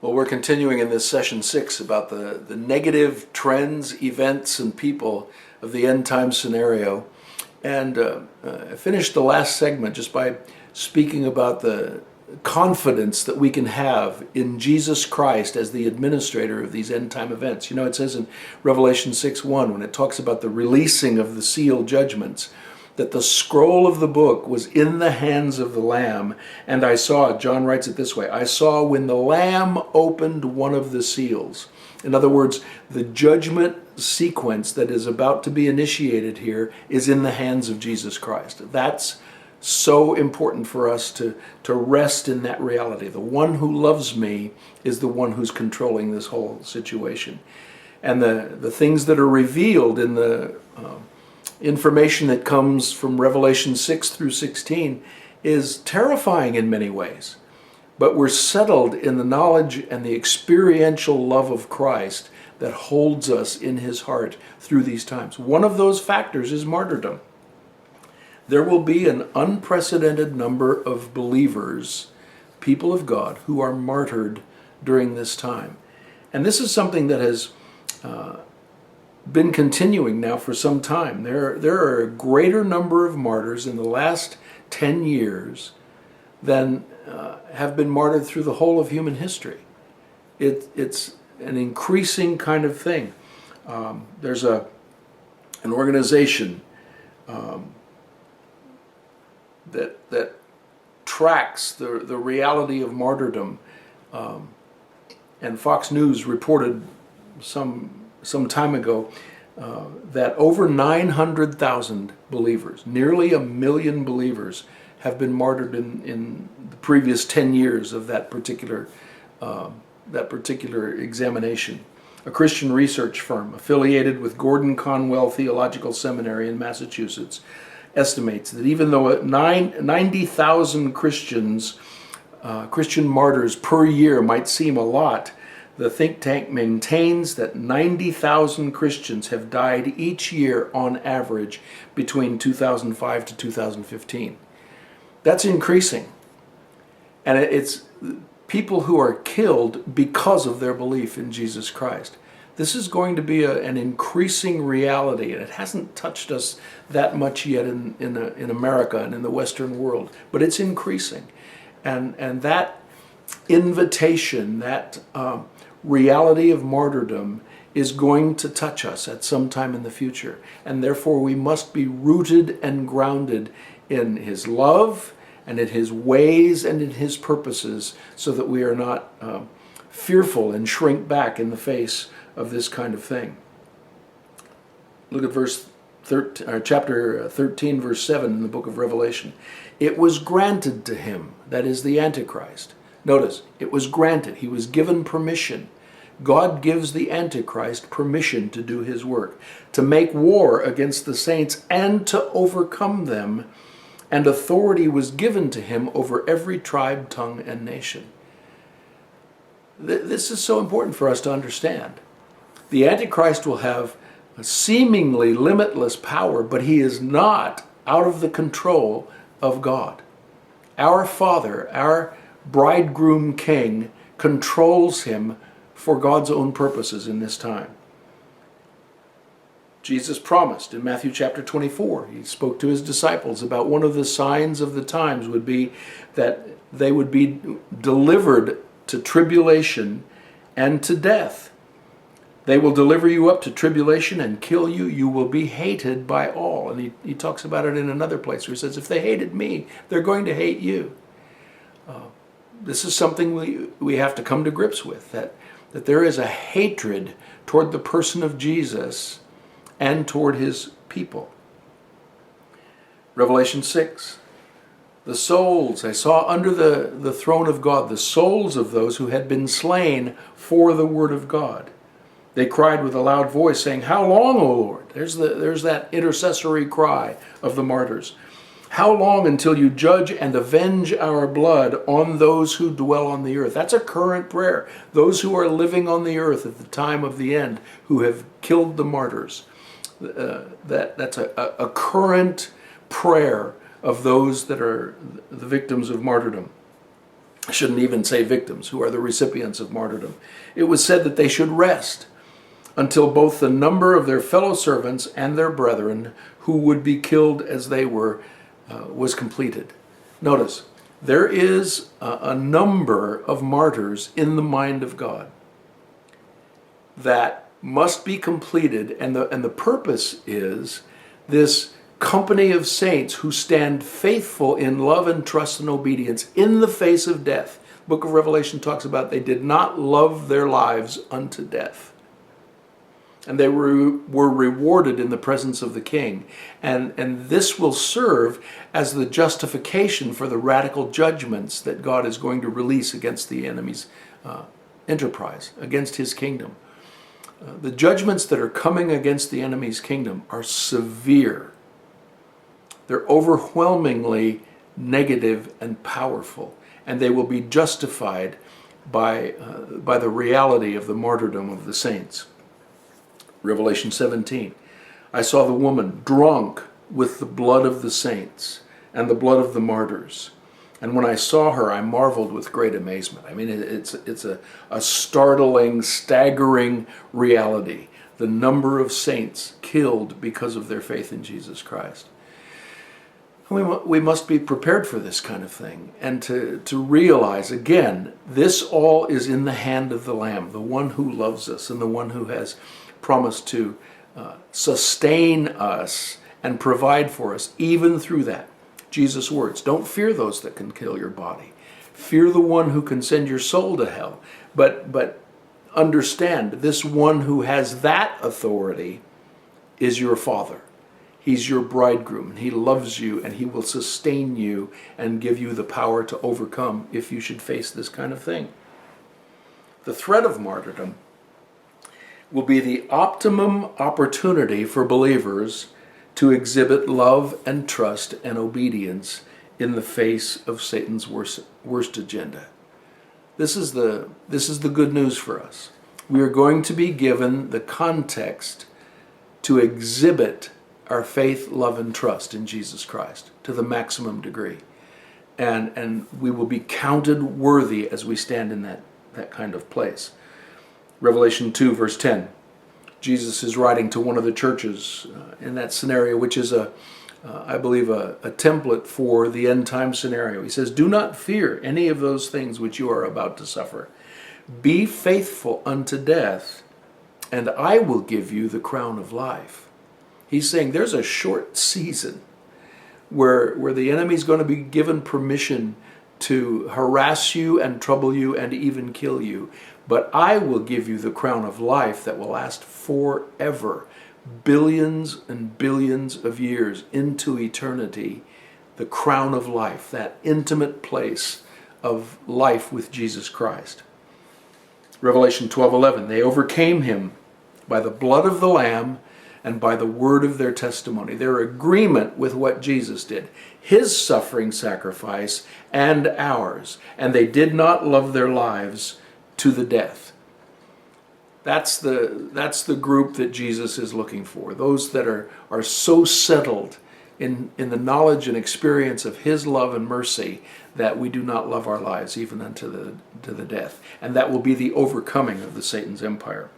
Well, we're continuing in this session 6 about the negative trends, events, and people of the end time scenario. And I finished the last segment just by speaking about the confidence that we can have in Jesus Christ as the administrator of these end time events. You know, it says in Revelation 6:1, when it talks about the releasing of the seal judgments, that the scroll of the book was in the hands of the Lamb, and I saw, John writes it this way, I saw when the Lamb opened one of the seals. In other words, the judgment sequence that is about to be initiated here is in the hands of Jesus Christ. That's so important for us to rest in that reality. The one who loves me is the one who's controlling this whole situation. And the things that are revealed in the information that comes from Revelation 6 through 16 is terrifying in many ways. But we're settled in the knowledge and the experiential love of Christ that holds us in his heart through these times. One of those factors is martyrdom. There will be an unprecedented number of believers, people of God, who are martyred during this time. And this is something that has been continuing now for some time. There are a greater number of martyrs in the last 10 years than have been martyred through the whole of human history. It's an increasing kind of thing. There's an organization that tracks the reality of martyrdom, and Fox News reported some time ago that over 900,000 believers, nearly 1 million believers, have been martyred in the previous 10 years of that particular examination. A Christian research firm affiliated with Gordon Conwell Theological Seminary in Massachusetts estimates that even though 90,000 Christian martyrs per year might seem a lot, the think tank maintains that 90,000 Christians have died each year on average between 2005 to 2015. That's increasing. And it's people who are killed because of their belief in Jesus Christ. This is going to be an increasing reality, and it hasn't touched us that much yet in America and in the Western world, but it's increasing. And that invitation, that reality of martyrdom is going to touch us at some time in the future. And therefore we must be rooted and grounded in his love and in his ways and in his purposes, so that we are not fearful and shrink back in the face of this kind of thing. Look at chapter 13, verse 7 in the book of Revelation. It was granted to him, that is the Antichrist. Notice, it was granted. He was given permission. God gives the Antichrist permission to do his work, to make war against the saints and to overcome them, and authority was given to him over every tribe, tongue, and nation. This is so important for us to understand. The Antichrist will have a seemingly limitless power, but he is not out of the control of God. Our Father, our bridegroom king, controls him for God's own purposes in this time. Jesus promised in Matthew chapter 24, he spoke to his disciples about one of the signs of the times would be that they would be delivered to tribulation and to death. They will deliver you up to tribulation and kill you. You will be hated by all. And he talks about it in another place where he says, if they hated me, they're going to hate you. This is something we have to come to grips with, that there is a hatred toward the person of Jesus and toward his people. Revelation 6. The souls I saw under the throne of God, the souls of those who had been slain for the word of God. They cried with a loud voice, saying, how long, O Lord? There's that intercessory cry of the martyrs. How long until you judge and avenge our blood on those who dwell on the earth? That's a current prayer. Those who are living on the earth at the time of the end, who have killed the martyrs. That's a current prayer of those that are the victims of martyrdom. I shouldn't even say victims, who are the recipients of martyrdom. It was said that they should rest until both the number of their fellow servants and their brethren who would be killed as they were was completed. Notice, there is a number of martyrs in the mind of God that must be completed, and the purpose is this company of saints who stand faithful in love and trust and obedience in the face of death. The book of Revelation talks about they did not love their lives unto death. And they were rewarded in the presence of the King. And this will serve as the justification for the radical judgments that God is going to release against the enemy's enterprise, against his kingdom. The judgments that are coming against the enemy's kingdom are severe. They're overwhelmingly negative and powerful, and they will be justified by the reality of the martyrdom of the saints. Revelation 17, I saw the woman drunk with the blood of the saints and the blood of the martyrs. And when I saw her, I marveled with great amazement. I mean, it's a startling, staggering reality. The number of saints killed because of their faith in Jesus Christ. We must be prepared for this kind of thing, and to realize, again, this all is in the hand of the Lamb, the one who loves us and the one who has promised to sustain us and provide for us even through that. Jesus' words, don't fear those that can kill your body. Fear the one who can send your soul to hell. But understand, this one who has that authority is your Father. He's your bridegroom, and he loves you, and he will sustain you and give you the power to overcome if you should face this kind of thing. The threat of martyrdom will be the optimum opportunity for believers to exhibit love and trust and obedience in the face of Satan's worst agenda. This is the good news for us. We are going to be given the context to exhibit our faith, love, and trust in Jesus Christ to the maximum degree. And we will be counted worthy as we stand in that kind of place. Revelation 2, verse 10. Jesus is writing to one of the churches in that scenario, which is I believe, a template for the end time scenario. He says, do not fear any of those things which you are about to suffer. Be faithful unto death, and I will give you the crown of life. He's saying there's a short season where the enemy's going to be given permission to harass you and trouble you and even kill you. But I will give you the crown of life that will last forever, billions and billions of years into eternity, the crown of life, that intimate place of life with Jesus Christ. Revelation 12:11, they overcame him by the blood of the Lamb and by the word of their testimony. Their agreement with what Jesus did, his suffering sacrifice and ours, and they did not love their lives to the death. That's the group that Jesus is looking for. Those that are so settled in the knowledge and experience of his love and mercy that we do not love our lives even unto the death. And that will be the overcoming of the Satan's empire.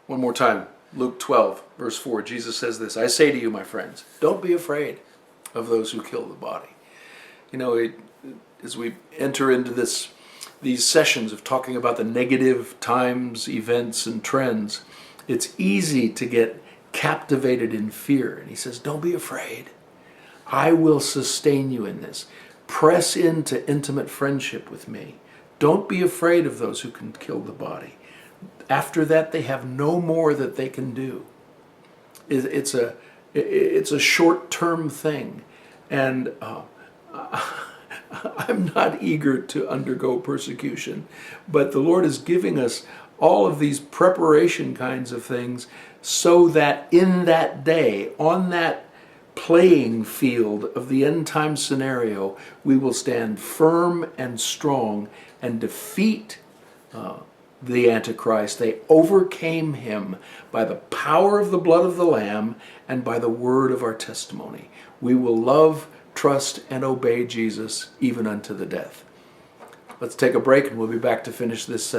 One more time, Luke 12, verse 4, Jesus says this, I say to you, my friends, don't be afraid of those who kill the body. You know, as we enter into these sessions of talking about the negative times, events, and trends, it's easy to get captivated in fear. And he says, don't be afraid. I will sustain you in this. Press into intimate friendship with me. Don't be afraid of those who can kill the body. After that, they have no more that they can do. It's a short-term thing. And I'm not eager to undergo persecution, but the Lord is giving us all of these preparation kinds of things so that in that day, on that playing field of the end time scenario, we will stand firm and strong and defeat the Antichrist. They overcame him by the power of the blood of the Lamb and by the word of our testimony. We will love trust and obey Jesus even unto the death. Let's take a break, and we'll be back to finish this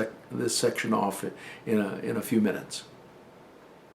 section off in a few minutes.